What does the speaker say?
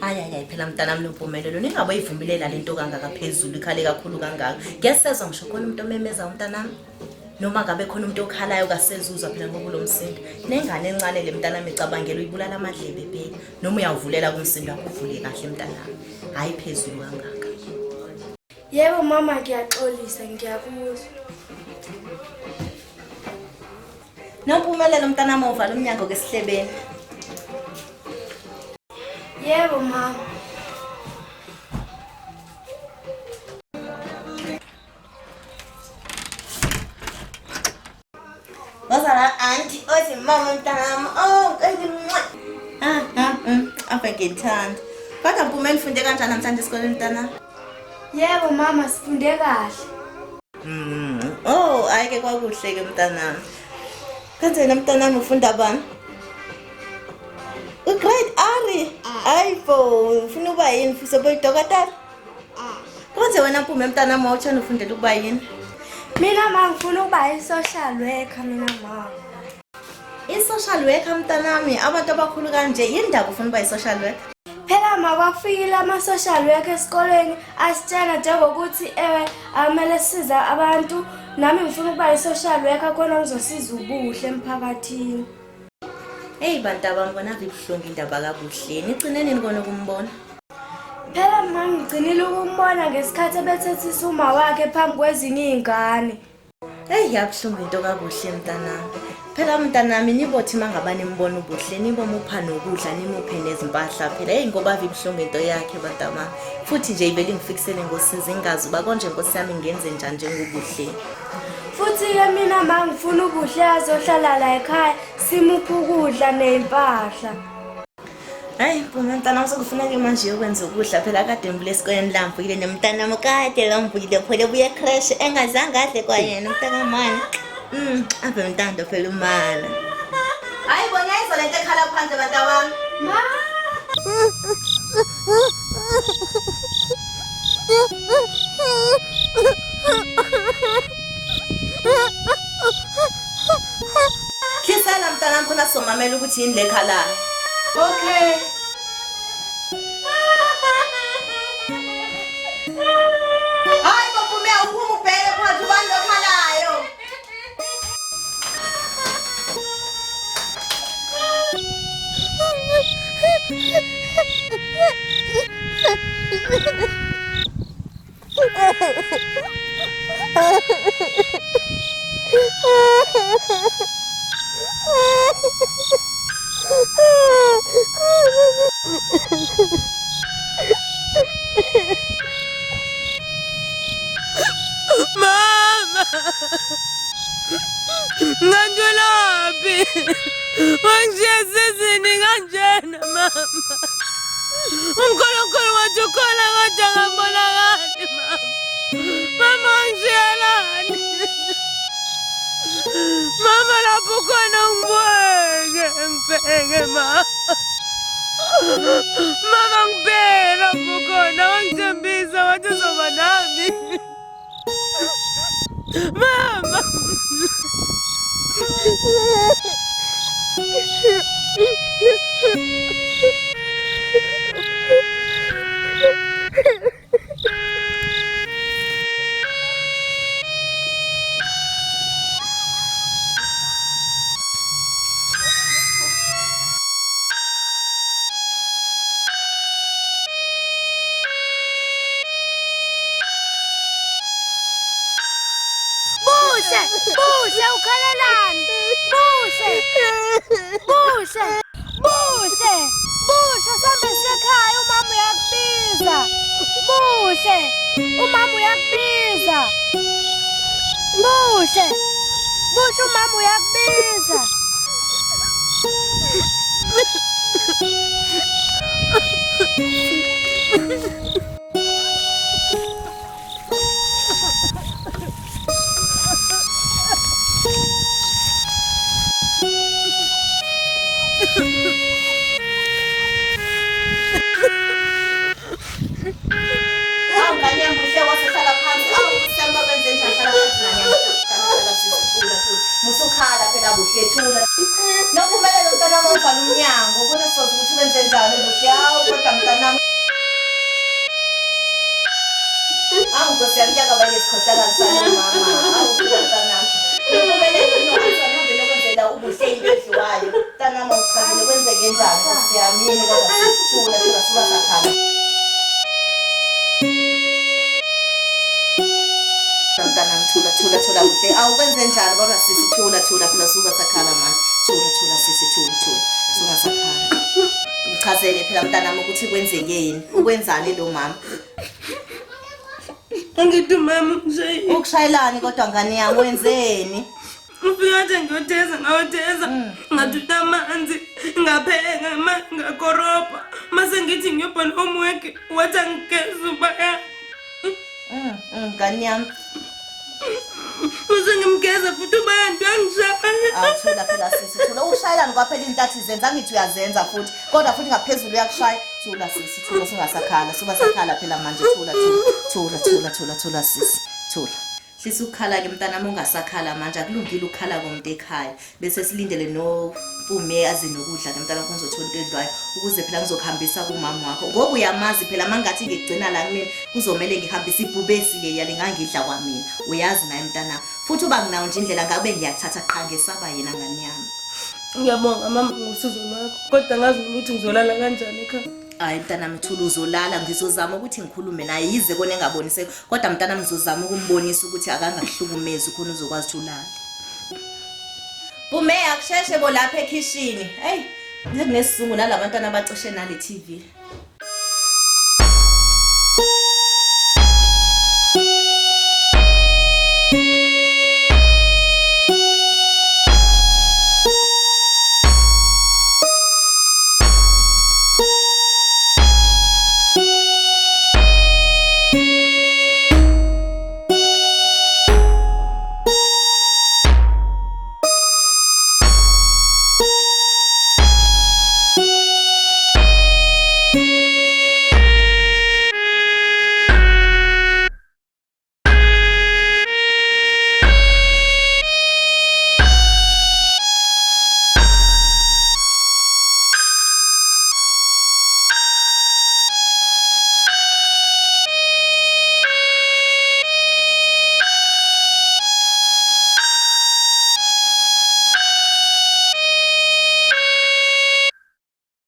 Hayi phela mntanami Nompumelelo ningabe yivumilela lento kangaka phezulu ikhale kakhulu kangaka. Ngiyasezwa ngisho khona umuntu omemeza umntanami. Noma ngabe khona umuntu okhalayo kasezuzwa phela ngoba lo msindo. Nengane encane le mntanami icabangela uyibulala amadlebe phela. Noma uyavulela kumsindo wakho uvule kahle mntanami. Hayi phezulu kangaka. Yebo mama ngiyaxolisa ngiyakuzwa. Nompumelelo mntanami uvala umnyango ngesihlebeni. Yebo mama. Wazala auntie othi mama mntanami ngimwa. Apha ngithanda. Kodwa Mpumela ufunde kanjani namhlanje esikoleni mntana? Yebo mama sifunde kahle. Ayike kwakuhle ke mntanami. Kanjani mntanami ufunda bani? Ugrade R. Ayibo, ufuna ukuba yini? Ufisa ukuba udokotela? Konje wena Mpumela mntanami wawuthanda ufundela ukuba yini? Mina mama ngifuna ukuba i-social worker mina mama. I-social worker mntanami, abantu abakhulu kanje yindaba ufuna ukuba i-social worker? Phela makwafikile ama-social worker esikoleni asitshela njengokuthi amele sisize abantu. Nami ngifuna ukuba i-social worker khona ngizosiza ubuhle emphakathini. Hey bantu bami bona vibuhlungu indaba kabuhle. Nigcine nini kona ukumbona? Phela mama ngigcinile ukumbona ngesikhathi ebethethisa uma wakhe phambi kwezinye izingane. Hey yabuhlungu into kabuhle mntanami. Phela mntanami nibothi mangabani nimbona ubuhle nibomupha nokudla nimuphe nezimpahla phela. Hey ngoba vibuhlungu into yakhe bantama. Futhi nje ibele ngifikisele ngosiza ingazi uba konje Nkosi yami ngenze njani njengobuhle. Futhi ke mina mama ngifuna ubuhle azohlala la ekhaya simupha ukudla nezimpahla. Hayi mntanami sekufuneka manje ukwenza ukudla phela kade ngibule esikoleni lamvukile nemntanami kade lamvukile phela buye crash engazange adle kwayena mntanami. Ave mntando phela umala. Hayi bona izolento ekhala phansi bantawami. Ma Hlisela mntanami khona sizomamela ukuthi yini lekhalayo. Okay. Hayi Mpumela uphuma ubheke phansi ubani lokhalayo. Mama! Nganjulapi! Wangishiya kanjena mama! Unkulunkulu wathi ukhona kodwa ngambonakali mama! Mama wangishiyelani! Mama lapho khona ngibheke mama! Mama ngibheke lapho khona wangithembisa wathi uzoba nami! Mama! Buhle ukhalelani. Buhle. Umama uyakubiza. Buhle. Buhle umama uyakubiza. Musukhala phela buhle thula. Nokumelele umntana wami uvala umnyango ubona soze ukuthi wenze njani buhle hawu kodwa mntana awu Nkosi yami kuyakaba lesikhohlakala sami mama awu mntana nokumelele unokuthi angabe nokwenzela ubuhle into edliwayo mntana wami uchazelele kwenzeke njani Nkosi yami yini kodwa sithula thula suka sakhala mntana thula buhle awukwenze njani kodwa sisi thula phela suka sakhala manje thula sisi thula suka sakhala uchazele phela mntanami ukuthi kwenzekeni ukwenzani lo mama Angithi mama nje ukushayelani kodwa ngani yami wenzeni ufika nje ngiyoteza ngathutha amanzi ngapheka ngakoropa mase ngithi ngiyobhala homework wathi angigeza ubaya ngani yami Mase ngimgeza futhi ubantu angishaya. awuthula phela sisi thula ushayelani kwaphela intathi zenza ngithi uyazenza futhi kodwa futhi ngaphezulu uyakushaya thula sisi thula singasakhala suba sakhala phela manje thula sisi thula hlisa ukukhala ke mntanami ungasakhala manje akulungile ukukhala komuntu ekhaya bese silindele no ume azinokudla ke mntana konzothola into edlayo ukuze phela ngizokuhambisa kumama wakho ngoba uyamazi phela mangathi ngigcina la kumina kuzomela ngihambisa ibhubesi le yale ngangidla kwamina uyazi naye mntana futhi uba nginawo nje indlela ngabe ngiyakuthatha qha ngesaba yena ngani yami Ngiyabonga mama ngosizo lwakho kodwa ngazi ukuthi ngizolala kanjani ekhaya. hayi mntanami thula uzolala ngizozama ukuthi ngikhulume naye yize kona engabonise kodwa mntanami ngizozama ukumbonisa ukuthi akangakuhlukumezi khona uzokwazi ulala Bume akusheshe bo lapha ekhishini hey nginesizungu nalabantwana abacishe nale TV